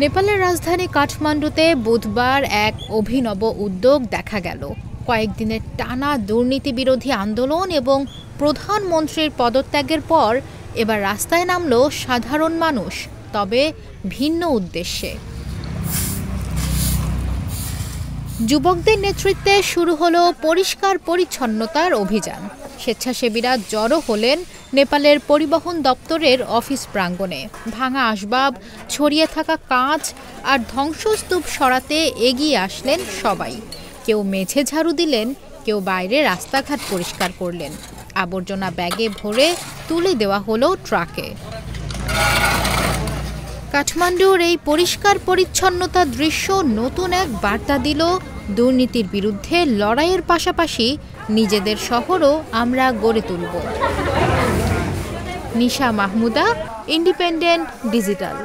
নেপালের রাজধানী কাঠমান্ডুতে বুধবার এক অভিনব উদ্যোগ দেখা গেল। কয়েকদিনের টানা দুর্নীতি বিরোধী আন্দোলন এবং প্রধানমন্ত্রীর পদত্যাগের পর এবার রাস্তায় নামল সাধারণ মানুষ, তবে ভিন্ন উদ্দেশ্যে। যুবকদের নেতৃত্বে শুরু হলো পরিষ্কার পরিচ্ছন্নতার অভিযান। স্বেচ্ছাসেবীরা জড়ো হলেন নেপালের পরিবহন দপ্তরের অফিস প্রাঙ্গণে। ভাঙা আসবাব, ছড়িয়ে থাকা কাঁচ আর ধ্বংসস্তূপ সরাতে এগিয়ে আসলেন সবাই। কেউ মেঝে ঝাড়ু দিলেন, কেউ বাইরে রাস্তাঘাট পরিষ্কার করলেন। আবর্জনা ব্যাগে ভরে তুলে দেওয়া হলো ট্রাকে। কাঠমান্ডুর এই পরিষ্কার পরিচ্ছন্নতার দৃশ্য নতুন এক বার্তা দিল দুর্নীতির বিরুদ্ধে লড়াইয়ের পাশাপাশি নিজেদের শহরও আমরা গড়ে তুলব। নিশা মাহমুদা, ইন্ডিপেন্ডেন্ট ডিজিটাল।